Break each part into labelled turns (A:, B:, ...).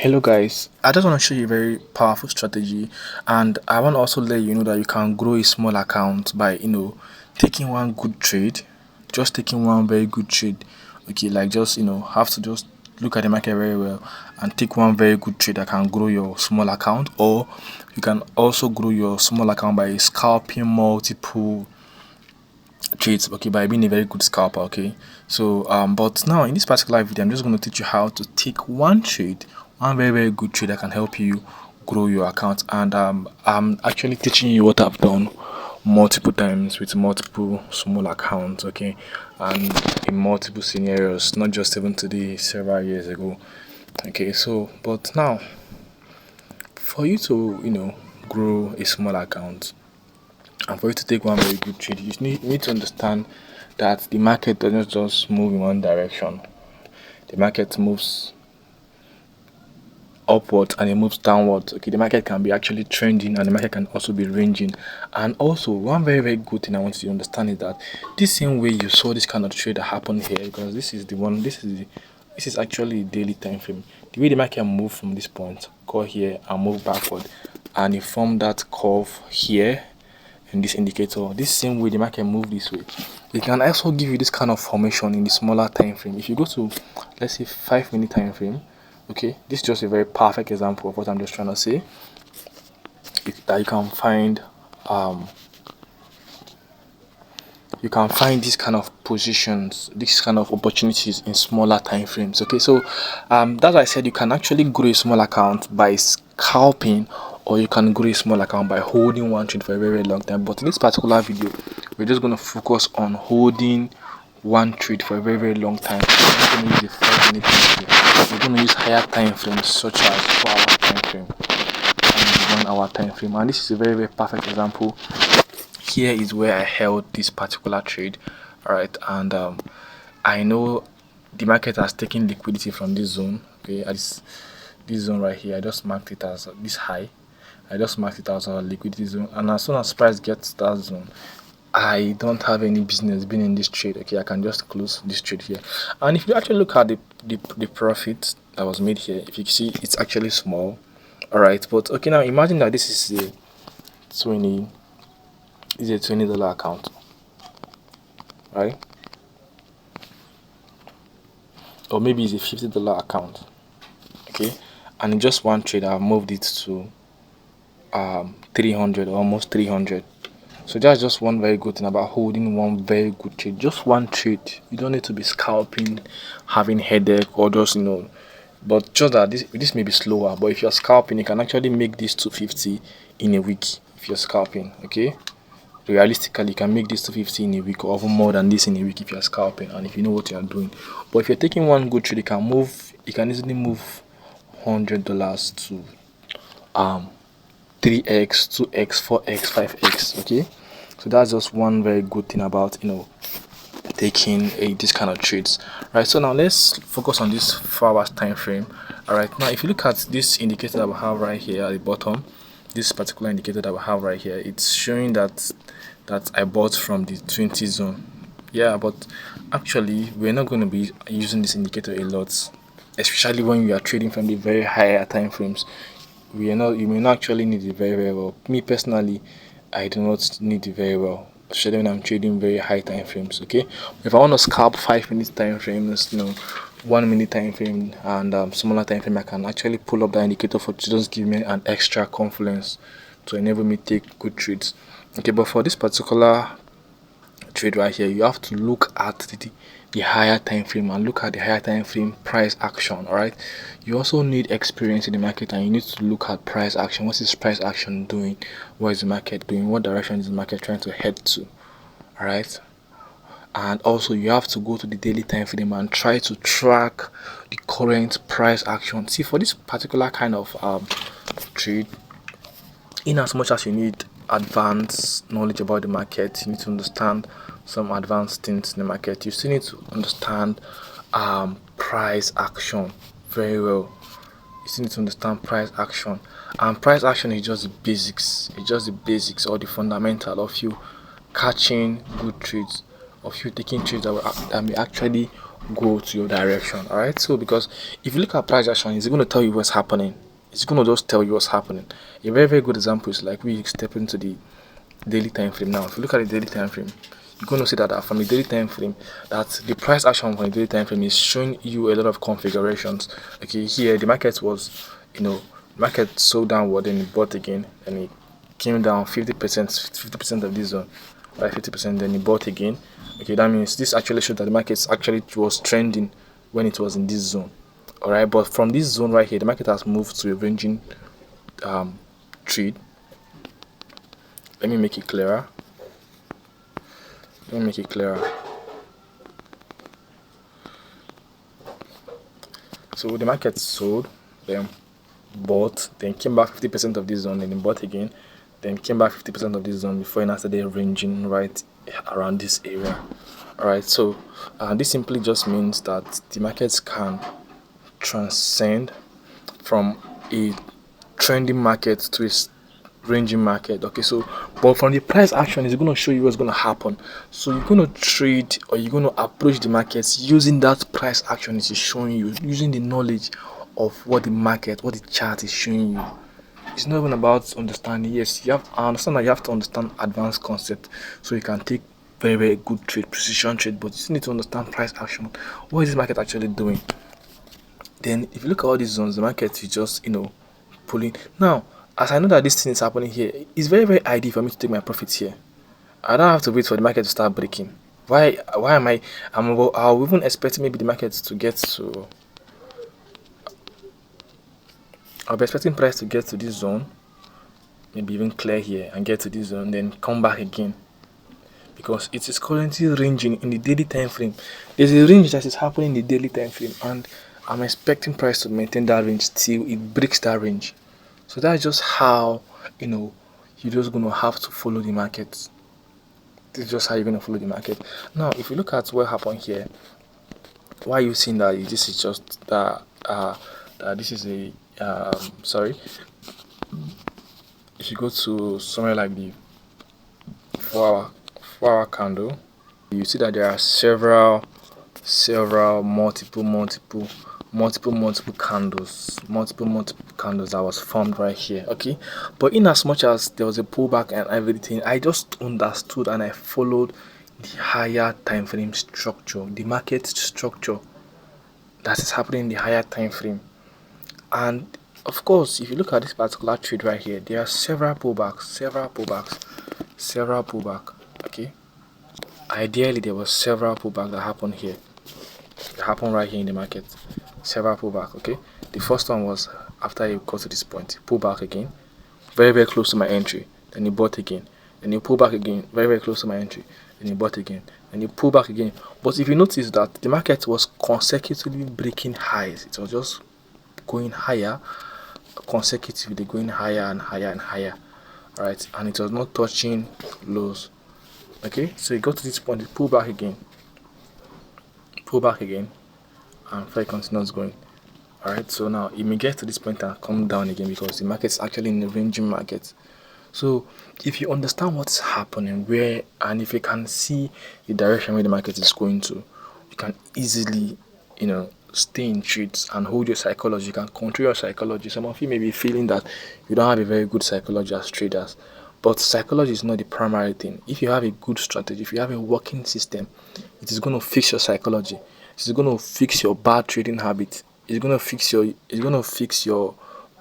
A: Hello guys, I just want to show you a very powerful strategy, and I want to also let you know that you can grow a small account by taking one good trade, just taking one very good trade. Okay, like just have to just look at the market very well and take one very good trade that can grow your small account, or you can also grow your small account by scalping multiple trades, okay, by being a very good scalper. Okay, so but now in this particular video I'm just going to teach you how to take one trade, one very good trade that can help you grow your account. And I'm actually teaching you what I've done multiple times with multiple small accounts, okay, and in multiple scenarios, not just even today, several years ago. Okay, so but now for you to grow a small account and for you to take one very good trade, you need to understand that the market doesn't just move in one direction. The market moves upwards and it moves downwards. Okay, the market can be actually trending and the market can also be ranging. And also, one very good thing I want you to understand is that this same way you saw this kind of trade that happened here, because this is the one, this is actually a daily time frame. The way the market move from this point, go here and move backward, and it formed that curve here in this indicator. This same way the market move this way, it can also give you this kind of formation in the smaller time frame. If you go to, let's say, 5 minute time frame, okay, this is just a very perfect example of what I'm just trying to say. That you can find these kind of positions, these kind of opportunities in smaller time frames. Okay, so that's why I said you can actually grow a small account by scalping, or you can grow a small account by holding one trade for a very long time. But in this particular video, we're just going to focus on holding one trade for a very long time. We're not going to use a 5 minute time frame. We're going to use higher time frames such as 4 hour time frame and 1 hour time frame. And this is a very perfect example. Here is where I held this particular trade. All right, and I know the market has taken liquidity from this zone. Okay, at this zone right here, I just marked it as this high. I just marked it as a liquidity zone, and as soon as price gets that zone, I don't have any business being in this trade. Okay, I can just close this trade here. And if you actually look at the profit that was made here, if you see, it's actually small. All right, but okay, now imagine that this is a 20 is a $20 account, right? Or maybe it's a $50 account, okay, and in just one trade I've moved it to 300, almost 300. So that's just one very good thing about holding one very good trade. Just one trade, you don't need to be scalping, having headache, or just but just that this may be slower, but if you're scalping, you can actually make this 250 in a week. If you're scalping, okay, realistically you can make this 250 in a week, or even more than this in a week if you're scalping and if you know what you're doing. But if you're taking one good trade, you can easily move $100 to 3x, 2x, 4x, 5x. Okay, so that's just one very good thing about taking this kind of trades. Right, so now let's focus on this 4 hours time frame. All right, now if you look at this indicator that we have right here at the bottom, this particular indicator that we have right here, it's showing that I bought from the 20 zone. Yeah, but actually we're not going to be using this indicator a lot, especially when you are trading from the very higher time frames. You may not actually need it very well. Me personally, I do not need it very well, especially when I'm trading very high time frames. Okay, if I want to scalp 5 minute time frames, 1 minute time frame, and smaller time frame, I can actually pull up the indicator to just give me an extra confidence to enable me take good trades. Okay, but for this particular trade right here, you have to look at the higher time frame and look at the higher time frame price action. All right, you also need experience in the market, and you need to look at price action. What is price action doing? What is the market doing? What direction is the market trying to head to? All right, and also you have to go to the daily time frame and try to track the current price action. See, for this particular kind of trade, in as much as you need advanced knowledge about the market, you need to understand some advanced things in the market, you still need to understand price action very well. You still need to understand price action, and price action is just the basics. It's just the basics or the fundamental of you catching good trades, of you taking trades that may actually go to your direction. All right, so because if you look at price action, it's going to tell you what's happening. It's going to just tell you what's happening. A very very good example is like we step into the daily time frame. Now if you look at the daily time frame, you're going to see that from the daily time frame, that the price action from the daily time frame is showing you a lot of configurations. Okay, here the market was, market sold downward and it bought again, and it came down 50% of this zone, right? 50%, then it bought again. Okay, that means this actually showed that the market actually was trending when it was in this zone. All right, but from this zone right here, the market has moved to a ranging trade. Let me make it clearer. So the market sold, then bought, then came back 50% of this zone, then bought again, then came back 50% of this zone before it started ranging right around this area. Alright, so this simply just means that the markets can transcend from a trending market to a ranging market. Okay, so but from the price action, it's going to show you what's going to happen. So you're going to trade, or you're going to approach the markets using that price action it is showing you, using the knowledge of what the chart is showing you. It's not even about understanding. Yes, I understand that you have to understand advanced concept so you can take very very good trade, precision trade, but you still need to understand price action. What is this market actually doing? Then if you look at all these zones, the market is just pulling. Now, as I know that this thing is happening here, it's very very ideal for me to take my profits here. I don't have to wait for the market to start breaking. Why am I? I'll even expect maybe the market to get to. I'll be expecting price to get to this zone, maybe even clear here and get to this zone, then come back again, because it is currently ranging in the daily time frame. There's a range that is happening in the daily time frame, and I'm expecting price to maintain that range till it breaks that range. So that's just how you're just gonna have to follow the market. This is just how you're gonna follow the market. Now, if you look at what happened here, why are you seeing that this is just that this is a sorry? If you go to somewhere like the 4 hour candle, you see that there are several multiple candles that was formed right here. Okay, but in as much as there was a pullback and everything, I just understood and I followed the higher time frame structure, the market structure that is happening in the higher time frame. And of course, if you look at this particular trade right here, there are several pullbacks. Okay, ideally there was several pullback that happened here. It happened right here in the market. Several pullback. Okay, the first one was after you got to this point, pull back again, very very close to my entry. Then you bought again. Then you pull back again, very very close to my entry. Then you bought again. Then you pull back again. But if you notice that the market was consecutively breaking highs, it was just going higher consecutively, going higher and higher and higher. Right, and it was not touching lows. Okay, so you got to this point, you pull back again, and before it continues going. Alright, so now it may get to this point and come down again because the market is actually in the ranging market. So if you understand what's happening, where, and if you can see the direction where the market is going to, you can easily stay in trades and hold your psychology. You can control your psychology. Some of you may be feeling that you don't have a very good psychology as traders, but psychology is not the primary thing. If you have a good strategy, if you have a working system, it is going to fix your psychology. It is going to fix your bad trading habit. It's going to fix your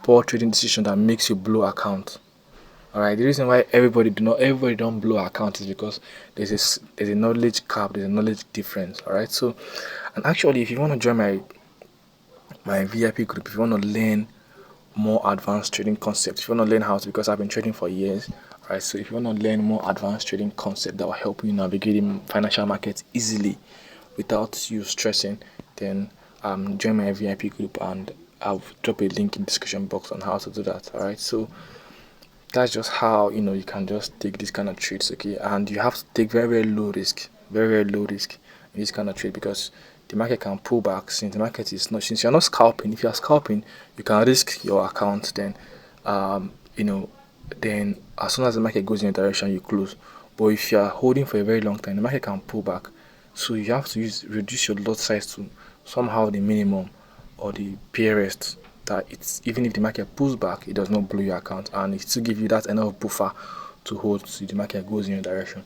A: poor trading decision that makes you blow account. Alright, the reason why everybody don't blow account is because there's a knowledge gap, there's a knowledge difference. Alright, so, and actually if you want to join my VIP group, if you want to learn more advanced trading concepts, if you want to learn how to, because I've been trading for years, right? So if you want to learn more advanced trading concept that will help you navigate financial markets easily without you stressing, then join my VIP group, and I'll drop a link in the description box on how to do that. Alright, so that's just how you can just take this kind of trades. Okay, and you have to take very low risk, very low risk in this kind of trade, because the market can pull back. Since the market is not, since you're not scalping, if you're scalping, you can risk your account. Then then as soon as the market goes in your direction, you close. But if you're holding for a very long time, the market can pull back. So you have to reduce your lot size to somehow the minimum or the barest, that it's even if the market pulls back, it does not blow your account, and it still give you that enough buffer to hold till the market goes in your direction.